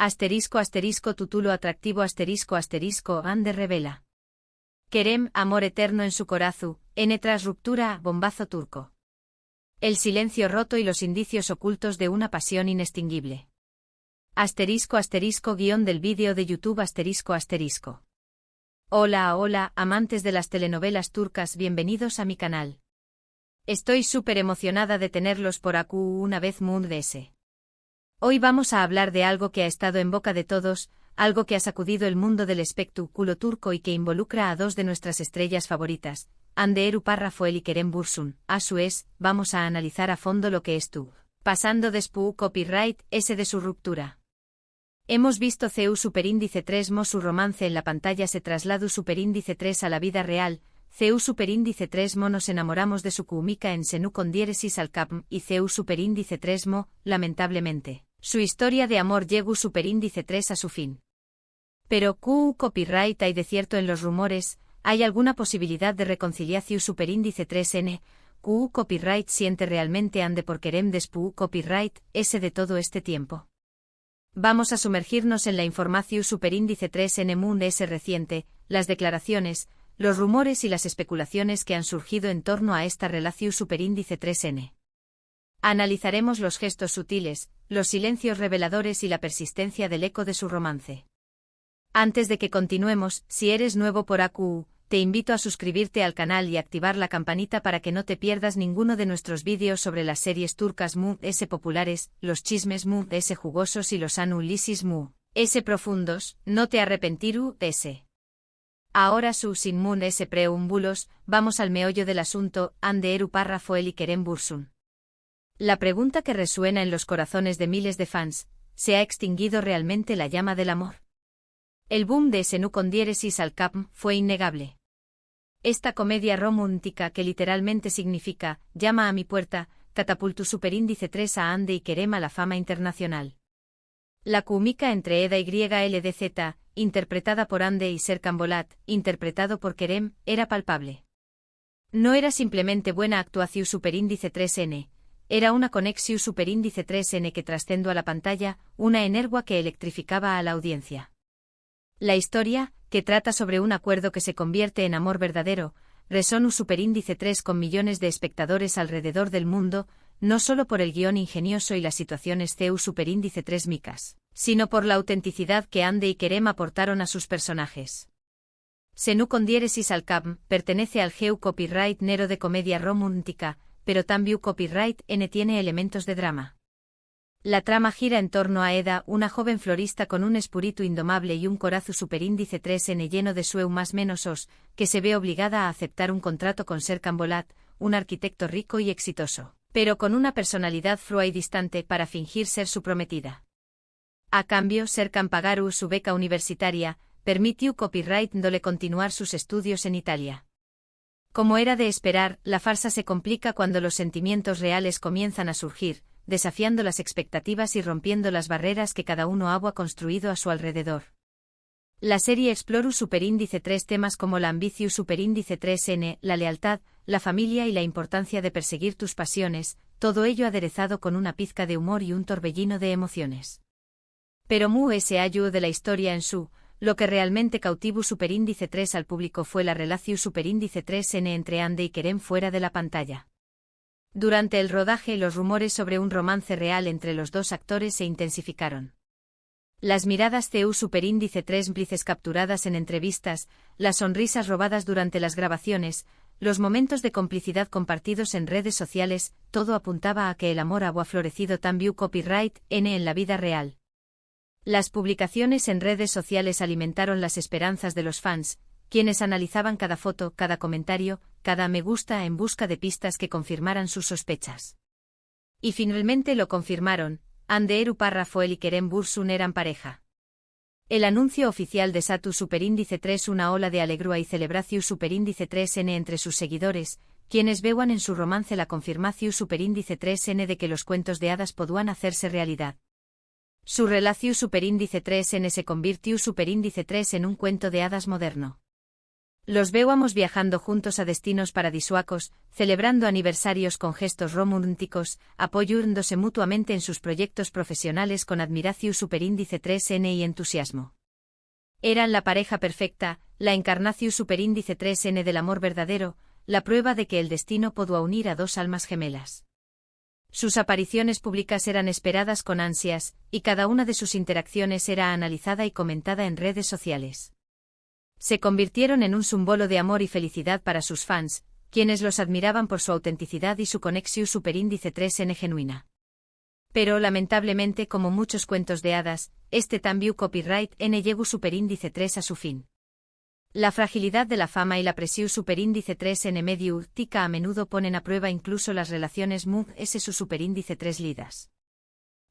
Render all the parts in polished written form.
Asterisco asterisco tutulo atractivo asterisco asterisco ande revela. Querem, amor eterno en su corazu, n tras ruptura, bombazo turco. El silencio roto y los indicios ocultos de una pasión inextinguible. Asterisco asterisco guión del vídeo de YouTube asterisco asterisco. Hola, hola, amantes de las telenovelas turcas, bienvenidos a mi canal. Estoy súper emocionada de tenerlos por aquí una vez más. Hoy vamos a hablar de algo que ha estado en boca de todos, algo que ha sacudido el mundo del espectáculo turco y que involucra a dos de nuestras estrellas favoritas, Hande Erçel y Kerem Bürsin. A su vez, vamos a analizar a fondo lo que estuvo pasando después copyright ese de su ruptura. Hemos visto CU Superíndice 3 mo su romance en la pantalla se trasladó Superíndice 3 a la vida real, CU Superíndice 3 mo nos enamoramos de su química en Senu con diéresis al capm y CU Superíndice 3 mo, lamentablemente, su historia de amor llegó Superíndice 3 a su fin. Pero ¿Q copyright hay de cierto en los rumores? ¿Hay alguna posibilidad de reconciliación Superíndice 3N? ¿Q copyright siente realmente ande por Kerem despu copyright ese de todo este tiempo? Vamos a sumergirnos en la información Superíndice 3N Moon ese reciente, las declaraciones, los rumores y las especulaciones que han surgido en torno a esta relación Superíndice 3N. Analizaremos los gestos sutiles, los silencios reveladores y la persistencia del eco de su romance. Antes de que continuemos, si eres nuevo por AQ, te invito a suscribirte al canal y activar la campanita para que no te pierdas ninguno de nuestros vídeos sobre las series turcas Mu S populares, los chismes Mu S jugosos y los anulisis Mu S profundos, no te arrepentiru S. Ahora sin Mun S preúmbulos, vamos al meollo del asunto, Hande Erçel y Kerem Bürsin. La pregunta que resuena en los corazones de miles de fans, ¿se ha extinguido realmente la llama del amor? El boom de Senu con diéresis al capm fue innegable. Esta comedia romántica que literalmente significa, llama a mi puerta, catapultó Superíndice 3 a Hande y Kerem a la fama internacional. La química entre Eda y LDZ, interpretada por Hande y Serkan Bolat, interpretado por Kerem, era palpable. No era simplemente buena actuación Superíndice 3N, era una conexión Superíndice 3N que trascendió a la pantalla, una energía que electrificaba a la audiencia. La historia, que trata sobre un acuerdo que se convierte en amor verdadero, resonó Superíndice 3 con millones de espectadores alrededor del mundo, no solo por el guión ingenioso y las situaciones CU Superíndice 3 micas, sino por la autenticidad que Hande y Kerem aportaron a sus personajes. Senu con diéresis al capm pertenece al GEU copyright nero de comedia romántica, pero también copyright N tiene elementos de drama. La trama gira en torno a Eda, una joven florista con un espíritu indomable y un corazón Superíndice 3N lleno de sueños más menosos, que se ve obligada a aceptar un contrato con Serkan Bolat, un arquitecto rico y exitoso, pero con una personalidad fría y distante para fingir ser su prometida. A cambio, Serkan pagaru su beca universitaria, permitió copyright dole continuar sus estudios en Italia. Como era de esperar, la farsa se complica cuando los sentimientos reales comienzan a surgir, desafiando las expectativas y rompiendo las barreras que cada uno ha construido a su alrededor. La serie explora Superíndice 3 temas como la ambición Superíndice 3N, la lealtad, la familia y la importancia de perseguir tus pasiones, todo ello aderezado con una pizca de humor y un torbellino de emociones. Pero Mu S ayuda de la historia en su, lo que realmente cautivó Superíndice 3 al público fue la relación Superíndice 3N entre Hande y Kerem fuera de la pantalla. Durante el rodaje los rumores sobre un romance real entre los dos actores se intensificaron. Las miradas CU Superíndice 3 cómplices capturadas en entrevistas, las sonrisas robadas durante las grabaciones, los momentos de complicidad compartidos en redes sociales, todo apuntaba a que el amor había florecido también copyright N en la vida real. Las publicaciones en redes sociales alimentaron las esperanzas de los fans, quienes analizaban cada foto, cada comentario, cada me gusta en busca de pistas que confirmaran sus sospechas. Y finalmente lo confirmaron, Hande Erçel y Kerem Bürsin eran pareja. El anuncio oficial desató Superíndice 3 una ola de alegría y celebración Superíndice 3N entre sus seguidores, quienes vean en su romance la confirmación Superíndice 3N de que los cuentos de hadas podían hacerse realidad. Su relación Superíndice 3N se convirtió Superíndice 3 en un cuento de hadas moderno. Los véuamos viajando juntos a destinos paradisuacos, celebrando aniversarios con gestos románticos, apoyándose mutuamente en sus proyectos profesionales con admiración superíndice 3N y entusiasmo. Eran la pareja perfecta, la encarnación superíndice 3N del amor verdadero, la prueba de que el destino podía unir a dos almas gemelas. Sus apariciones públicas eran esperadas con ansias, y cada una de sus interacciones era analizada y comentada en redes sociales. Se convirtieron en un símbolo de amor y felicidad para sus fans, quienes los admiraban por su autenticidad y su conexión superíndice 3N genuina. Pero lamentablemente, como muchos cuentos de hadas, este también copyright N llegó superíndice 3 a su fin. La fragilidad de la fama y la presión superíndice 3N mediática a menudo ponen a prueba incluso las relaciones MUS su superíndice 3 lidas.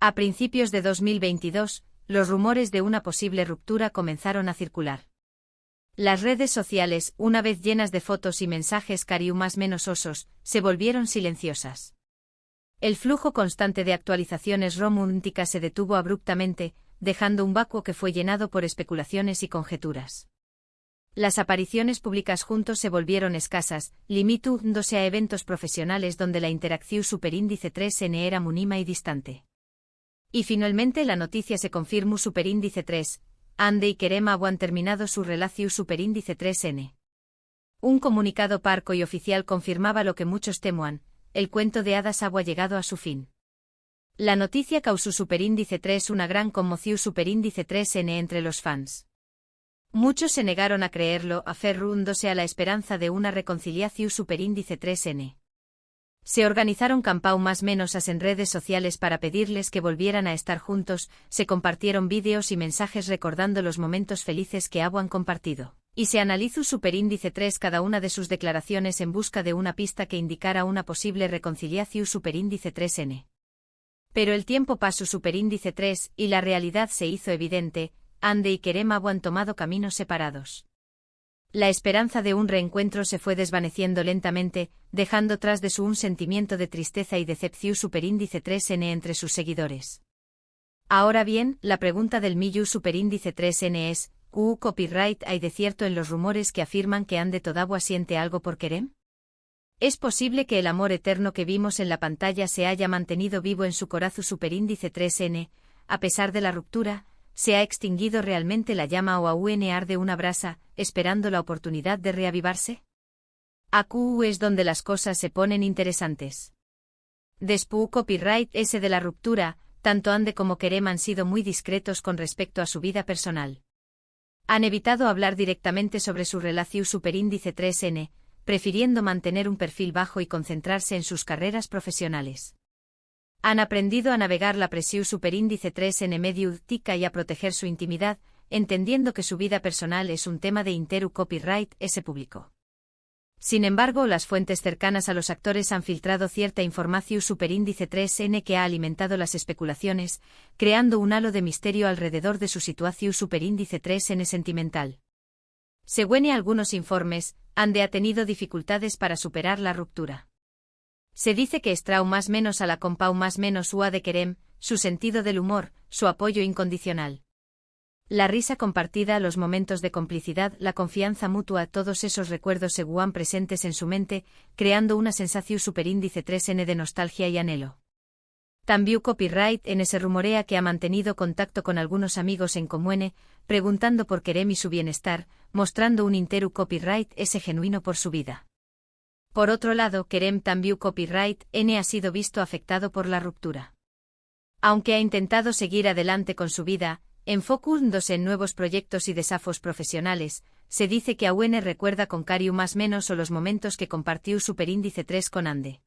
A principios de 2022, los rumores de una posible ruptura comenzaron a circular. Las redes sociales, una vez llenas de fotos y mensajes más menos osos, se volvieron silenciosas. El flujo constante de actualizaciones románticas se detuvo abruptamente, dejando un vacuo que fue llenado por especulaciones y conjeturas. Las apariciones públicas juntos se volvieron escasas, limitándose a eventos profesionales donde la interacción superíndice 3N era mínima y distante. Y finalmente la noticia se confirmó superíndice 3. Ande y Kerem han terminado su relación superíndice 3N. Un comunicado parco y oficial confirmaba lo que muchos temuan, el cuento de hadas ha llegado a su fin. La noticia causó superíndice 3 una gran conmoción superíndice 3N entre los fans. Muchos se negaron a creerlo, aferrándose a la esperanza de una reconciliación superíndice 3N. Se organizaron campaumas menosas en redes sociales para pedirles que volvieran a estar juntos, se compartieron vídeos y mensajes recordando los momentos felices que habían compartido, y se analizó superíndice 3 cada una de sus declaraciones en busca de una pista que indicara una posible reconciliación superíndice 3N. Pero el tiempo pasó superíndice 3 y la realidad se hizo evidente, Ande y Kerem han tomado caminos separados. La esperanza de un reencuentro se fue desvaneciendo lentamente, dejando tras de su un sentimiento de tristeza y decepción superíndice 3N entre sus seguidores. Ahora bien, la pregunta del millón superíndice 3N es, ¿Qué copyright hay de cierto en los rumores que afirman que Ande todavía siente algo por Kerem? ¿Es posible que el amor eterno que vimos en la pantalla se haya mantenido vivo en su corazón superíndice 3N, a pesar de la ruptura? ¿Se ha extinguido realmente la llama o aún arde una brasa, esperando la oportunidad de reavivarse? Aquí es donde las cosas se ponen interesantes. Después copyright ese de la ruptura, tanto Ande como Kerem han sido muy discretos con respecto a su vida personal. Han evitado hablar directamente sobre su relación superíndice 3N, prefiriendo mantener un perfil bajo y concentrarse en sus carreras profesionales. Han aprendido a navegar la presión superíndice 3N mediática y a proteger su intimidad, entendiendo que su vida personal es un tema de interu copyright ese público. Sin embargo, las fuentes cercanas a los actores han filtrado cierta información superíndice 3N que ha alimentado las especulaciones, creando un halo de misterio alrededor de su situación superíndice 3N sentimental. Según algunos informes, Ande ha tenido dificultades para superar la ruptura. Se dice que estrau más menos a la compau más menos ua de Kerem, su sentido del humor, su apoyo incondicional. La risa compartida, los momentos de complicidad, la confianza mutua, todos esos recuerdos se guan presentes en su mente, creando una sensación superíndice 3N de nostalgia y anhelo. También copyright N se rumorea que ha mantenido contacto con algunos amigos en común, preguntando por Kerem y su bienestar, mostrando un interu copyright ese genuino por su vida. Por otro lado, Kerem también copyright N ha sido visto afectado por la ruptura. Aunque ha intentado seguir adelante con su vida, enfocándose en nuevos proyectos y desafíos profesionales, se dice que aún recuerda con cariño más menos o los momentos que compartió superíndice 3 con Ande.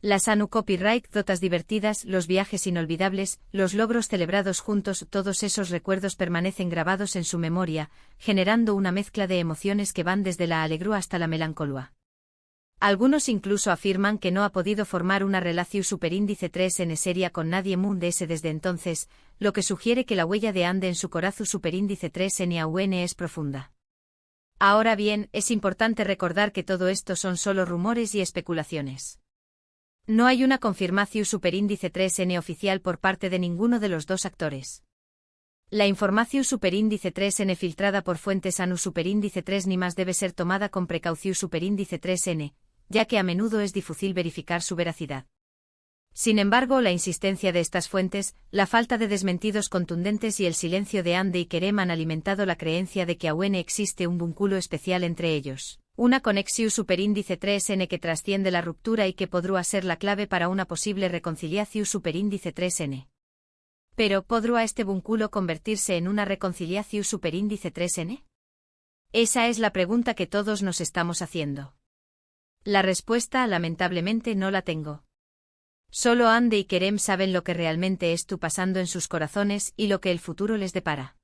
Las anu copyright dotas divertidas, los viajes inolvidables, los logros celebrados juntos, todos esos recuerdos permanecen grabados en su memoria, generando una mezcla de emociones que van desde la alegría hasta la melancolía. Algunos incluso afirman que no ha podido formar una relación superíndice 3N seria con nadie mundial desde entonces, lo que sugiere que la huella de Ande en su corazón superíndice 3N aún es profunda. Ahora bien, es importante recordar que todo esto son solo rumores y especulaciones. No hay una confirmación superíndice 3N oficial por parte de ninguno de los dos actores. La información superíndice 3n filtrada por fuentes ANU superíndice 3 ni más debe ser tomada con precaución superíndice 3n, ya que a menudo es difícil verificar su veracidad. Sin embargo, la insistencia de estas fuentes, la falta de desmentidos contundentes y el silencio de Ande y Kerem han alimentado la creencia de que aún existe un vínculo especial entre ellos. Una conexión superíndice 3n que trasciende la ruptura y que podría ser la clave para una posible reconciliación superíndice 3n. Pero, ¿podrá este vínculo convertirse en una reconciliación superíndice 3n? Esa es la pregunta que todos nos estamos haciendo. La respuesta, lamentablemente, no la tengo. Solo Ande y Kerem saben lo que realmente está pasando en sus corazones y lo que el futuro les depara.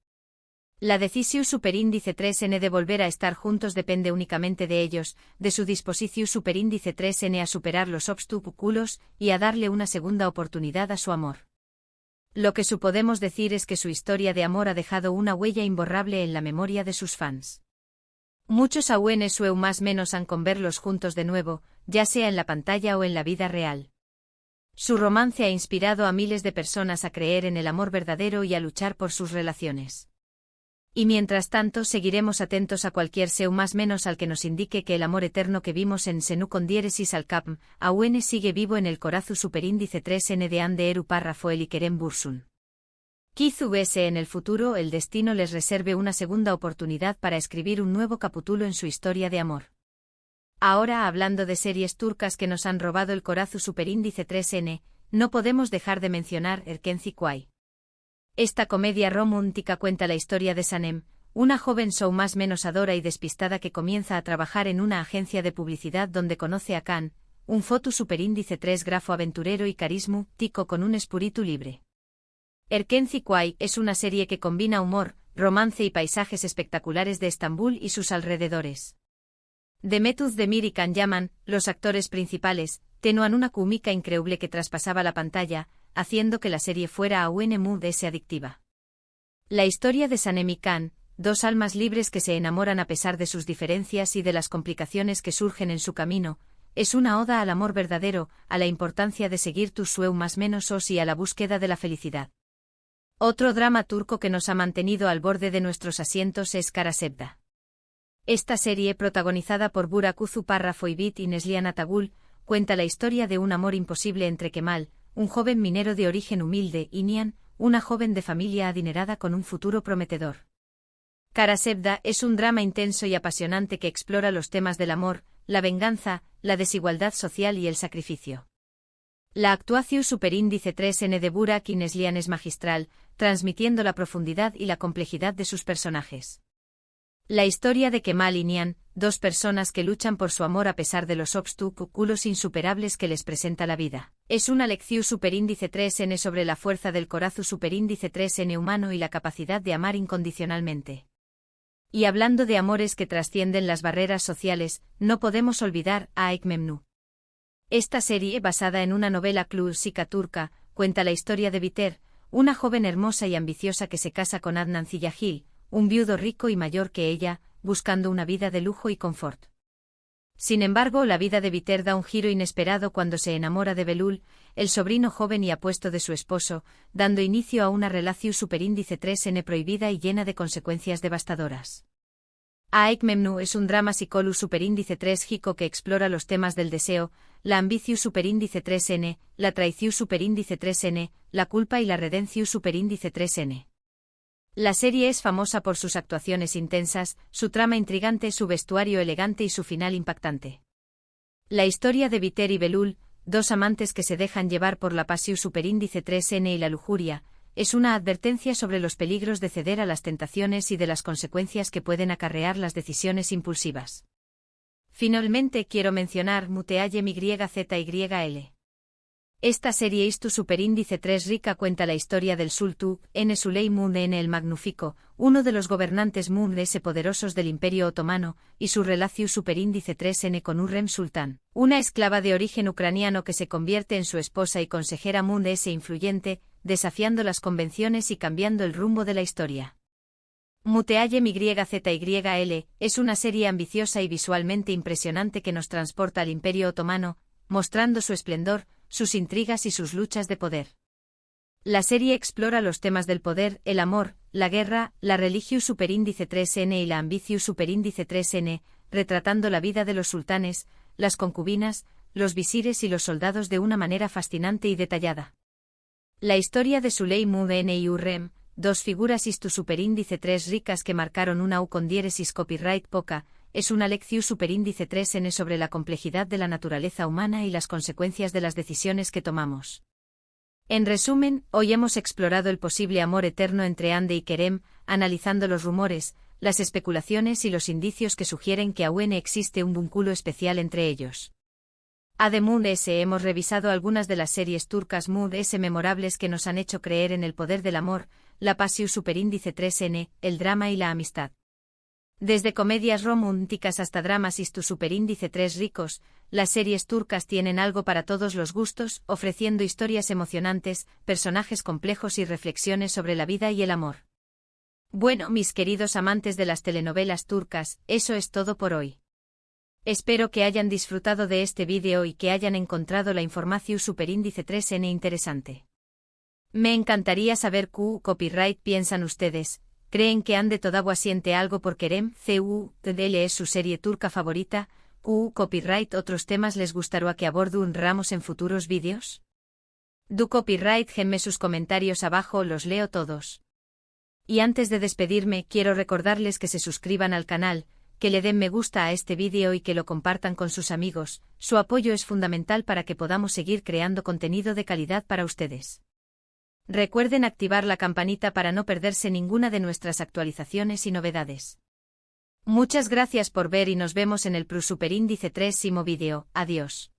La decisión superíndice 3n de volver a estar juntos depende únicamente de ellos, de su disposición superíndice 3n a superar los obstáculos y a darle una segunda oportunidad a su amor. Lo que podemos decir es que su historia de amor ha dejado una huella imborrable en la memoria de sus fans. Muchos aún o más menos han con verlos juntos de nuevo, ya sea en la pantalla o en la vida real. Su romance ha inspirado a miles de personas a creer en el amor verdadero y a luchar por sus relaciones. Y mientras tanto seguiremos atentos a cualquier seu más menos al que nos indique que el amor eterno que vimos en Senú con diéresis al capm, aún sigue vivo en el corazón superíndice 3n de Ande Eru párrafo el y Kerem Bursun. Quizás en el futuro el destino les reserve una segunda oportunidad para escribir un nuevo capítulo en su historia de amor. Ahora, hablando de series turcas que nos han robado el corazón superíndice 3n, no podemos dejar de mencionar Erkenci Kuay. Esta comedia romántica cuenta la historia de Sanem, una joven más menos adora y despistada que comienza a trabajar en una agencia de publicidad donde conoce a Khan, un foto superíndice 3 grafo aventurero y carisma tico con un espíritu libre. Erkenci Kuay es una serie que combina humor, romance y paisajes espectaculares de Estambul y sus alrededores. Demet Özdemir y Can Yaman, los actores principales, tenían una química increíble que traspasaba la pantalla, haciendo que la serie fuera aún muy adictiva. La historia de Sanem y Khan, dos almas libres que se enamoran a pesar de sus diferencias y de las complicaciones que surgen en su camino, es una oda al amor verdadero, a la importancia de seguir tus sueños más menos y a la búsqueda de la felicidad. Otro drama turco que nos ha mantenido al borde de nuestros asientos es Kara Sevda. Esta serie, protagonizada por Burak Uzu párrafo y Bit y Neslihan Atagul, cuenta la historia de un amor imposible entre Kemal, un joven minero de origen humilde, y Nihan, una joven de familia adinerada con un futuro prometedor. Kara Sevda es un drama intenso y apasionante que explora los temas del amor, la venganza, la desigualdad social y el sacrificio. La actuación superíndice 3n de Burak y Neslihan es magistral, transmitiendo la profundidad y la complejidad de sus personajes. La historia de Kemal y Nihan, dos personas que luchan por su amor a pesar de los obstáculos insuperables que les presenta la vida, es una lección superíndice 3n sobre la fuerza del corazón superíndice 3n humano y la capacidad de amar incondicionalmente. Y hablando de amores que trascienden las barreras sociales, no podemos olvidar a Aik Memnu. Esta serie, basada en una novela clásica turca, cuenta la historia de Biter, una joven hermosa y ambiciosa que se casa con Adnan Ziyagil, un viudo rico y mayor que ella, buscando una vida de lujo y confort. Sin embargo, la vida de Biter da un giro inesperado cuando se enamora de Belul, el sobrino joven y apuesto de su esposo, dando inicio a una relación superíndice 3n prohibida y llena de consecuencias devastadoras. Aik Memnu es un drama psicólogo superíndice 3 hico que explora los temas del deseo, la ambición superíndice 3n, la traición superíndice 3n, la culpa y la redención superíndice 3n. La serie es famosa por sus actuaciones intensas, su trama intrigante, su vestuario elegante y su final impactante. La historia de Biter y Belul, dos amantes que se dejan llevar por la pasión superíndice 3n y la lujuria, es una advertencia sobre los peligros de ceder a las tentaciones y de las consecuencias que pueden acarrear las decisiones impulsivas. Finalmente quiero mencionar Muteaye MYZYL. Esta serie Istu superíndice 3 rica cuenta la historia del Sultán N. Süleyman N. el Magnífico, uno de los gobernantes Mumlese poderosos del Imperio Otomano, y su relación superíndice 3n con Hürrem Sultán, una esclava de origen ucraniano que se convierte en su esposa y consejera Mumlese influyente, desafiando las convenciones y cambiando el rumbo de la historia. Muteaye MYZYL es una serie ambiciosa y visualmente impresionante que nos transporta al Imperio Otomano, mostrando su esplendor, sus intrigas y sus luchas de poder. La serie explora los temas del poder, el amor, la guerra, la religión superíndice 3N y la ambición superíndice 3N, retratando la vida de los sultanes, las concubinas, los visires y los soldados de una manera fascinante y detallada. La historia de Suleiman y Hurrem, dos figuras istu superíndice 3 ricas que marcaron una U con diéresis copyright poca, es una lección superíndice 3N sobre la complejidad de la naturaleza humana y las consecuencias de las decisiones que tomamos. En resumen, hoy hemos explorado el posible amor eterno entre Ande y Kerem, analizando los rumores, las especulaciones y los indicios que sugieren que aún existe un vínculo especial entre ellos. Además, hemos revisado algunas de las series turcas memorables que nos han hecho creer en el poder del amor, la pasión superíndice 3N, el drama y la amistad. Desde comedias románticas hasta dramas istu superíndice 3 ricos, las series turcas tienen algo para todos los gustos, ofreciendo historias emocionantes, personajes complejos y reflexiones sobre la vida y el amor. Bueno, mis queridos amantes de las telenovelas turcas, eso es todo por hoy. Espero que hayan disfrutado de este vídeo y que hayan encontrado la información superíndice 3N interesante. Me encantaría saber qué copyright piensan ustedes. ¿Creen que Ande Todagua siente algo por Kerem? ¿Cuál es su serie turca favorita? ¿Copyright otros temas les gustaría que abordemos en futuros vídeos? Du copyright genme sus comentarios abajo, los leo todos. Y antes de despedirme, quiero recordarles que se suscriban al canal, que le den me gusta a este vídeo y que lo compartan con sus amigos. Su apoyo es fundamental para que podamos seguir creando contenido de calidad para ustedes. Recuerden activar la campanita para no perderse ninguna de nuestras actualizaciones y novedades. Muchas gracias por ver y nos vemos en el superíndice 3º vídeo. Adiós.